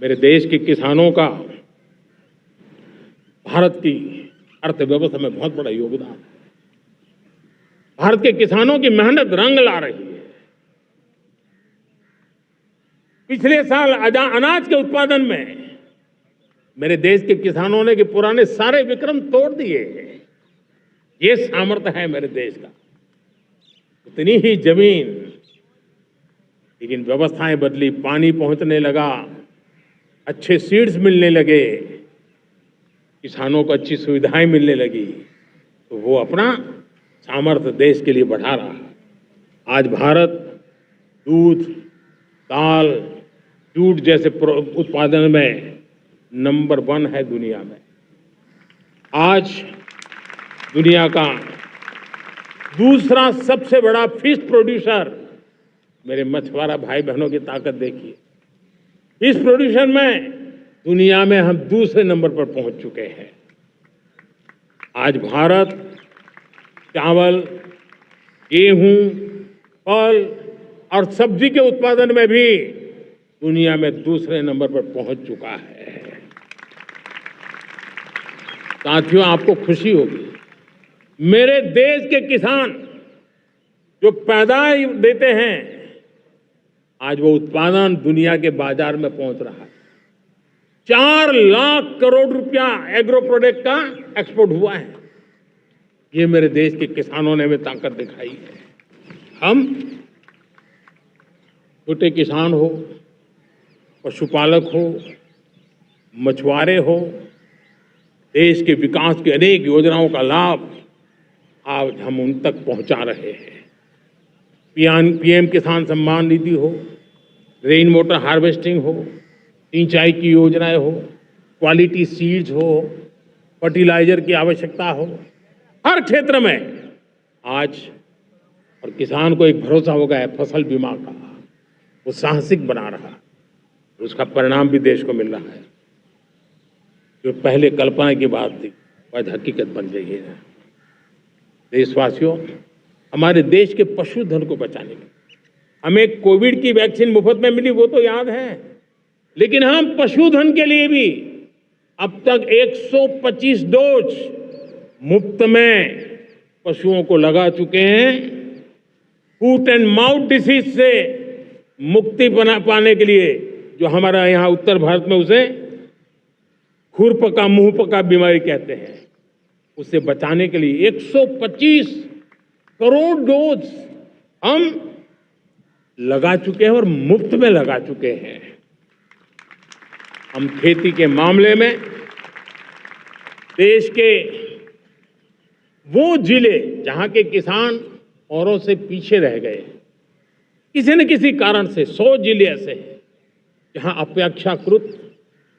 मेरे देश के किसानों का भारत की अर्थव्यवस्था में बहुत बड़ा योगदान है। भारत के किसानों की मेहनत रंग ला रही है। पिछले साल अनाज के उत्पादन में मेरे देश के किसानों ने के पुराने सारे विक्रम तोड़ दिए हैं। ये सामर्थ्य है मेरे देश का। उतनी ही जमीन, लेकिन व्यवस्थाएं बदली, पानी पहुंचने लगा, अच्छे सीड्स मिलने लगे, किसानों को अच्छी सुविधाएं मिलने लगी, तो वो अपना सामर्थ्य देश के लिए बढ़ा रहा है। आज भारत दूध, दाल, जूट जैसे उत्पादन में नंबर 1 है दुनिया में। आज दुनिया का दूसरा सबसे बड़ा फिश प्रोड्यूसर, मेरे मछुआरा भाई बहनों की ताकत देखिए। फिश प्रोड्यूसर में दुनिया में हम दूसरे नंबर पर पहुंच चुके हैं। आज भारत चावल, गेहूं, फल और सब्जी के उत्पादन में भी दुनिया में दूसरे नंबर पर पहुंच चुका है। साथियों, आपको खुशी होगी, मेरे देश के किसान जो पैदावार देते हैं, आज वो उत्पादन दुनिया के बाजार में पहुंच रहा है। 4 लाख करोड़ रुपया एग्रो प्रोडक्ट का एक्सपोर्ट हुआ है। ये मेरे देश के किसानों ने हमें ताकत दिखाई है। हम छोटे किसान हो, पशुपालक हो, मछुआरे हो, देश के विकास की अनेक योजनाओं का लाभ आज हम उन तक पहुंचा रहे हैं। पीएम किसान सम्मान निधि हो, रेन वाटर हार्वेस्टिंग हो, सिंचाई की योजनाएं हो, क्वालिटी सीड्स हो, फर्टिलाइजर की आवश्यकता हो, हर क्षेत्र में आज और किसान को एक भरोसा हो गया है फसल बीमा का। वो साहसिक बना रहा है, उसका परिणाम भी देश को मिल रहा है। जो पहले कल्पना की बात थी आज हकीकत बन गई है। देशवासियों, हमारे देश के पशुधन को बचाने के हमें कोविड की वैक्सीन मुफ्त में मिली, वो तो याद है, लेकिन हम पशुधन के लिए भी अब तक 125 डोज मुफ्त में पशुओं को लगा चुके हैं। फूट एंड माउथ डिसीज से मुक्ति पाने के लिए, जो हमारा यहाँ उत्तर भारत में उसे खुरपका मुंहपका बीमारी कहते हैं, उसे बचाने के लिए 125 करोड़ डोज हम लगा चुके हैं और मुफ्त में लगा चुके हैं। हम खेती के मामले में देश के वो जिले जहां के किसान औरों से पीछे रह गए, किसी न किसी कारण से 100 जिले ऐसे हैं जहां अपेक्षाकृत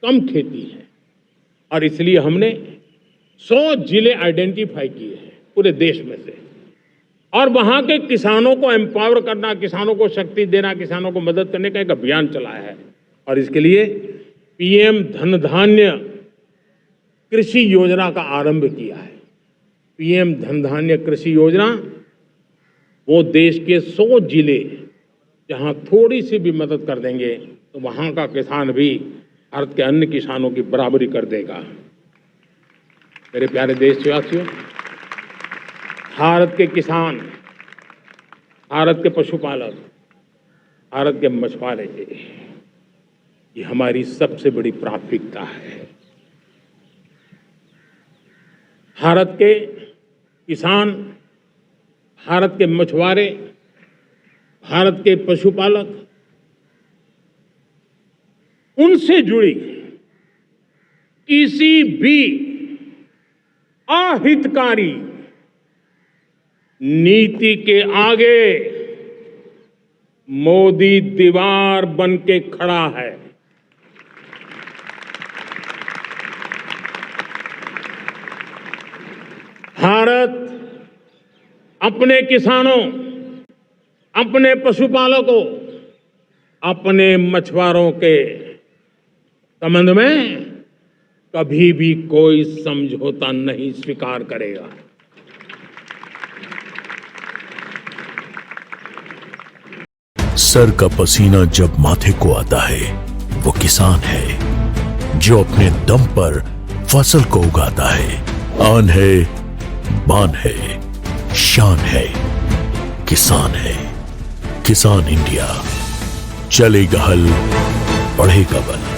कम खेती है, और इसलिए हमने 100 जिले आइडेंटिफाई किए हैं पूरे देश में से, और वहां के किसानों को एम्पावर करना, किसानों को शक्ति देना, किसानों को मदद करने का एक अभियान चलाया है। और इसके लिए पीएम धन धान्य कृषि योजना का आरंभ किया है। पीएम धन धान्य कृषि योजना वो देश के 100 जिले जहां थोड़ी सी भी मदद कर देंगे तो वहां का किसान भी भारत के अन्य किसानों की बराबरी कर देगा। मेरे प्यारे देशवासियों, भारत के किसान, भारत के पशुपालक, भारत के मछुआरे, ये हमारी सबसे बड़ी प्राथमिकता है। भारत के किसान, भारत के मछुआरे, भारत के पशुपालक, उनसे जुड़ी किसी भी अहितकारी नीति के आगे मोदी दीवार बन के खड़ा है। भारत अपने किसानों, अपने पशुपालकों, अपने मछुआरों के संबंध में कभी भी कोई समझौता नहीं स्वीकार करेगा। सर का पसीना जब माथे को आता है, वो किसान है जो अपने दम पर फसल को उगाता है। आन है, बान है, शान है, किसान है। किसान इंडिया, चलेगा हल, बढ़ेगा बल।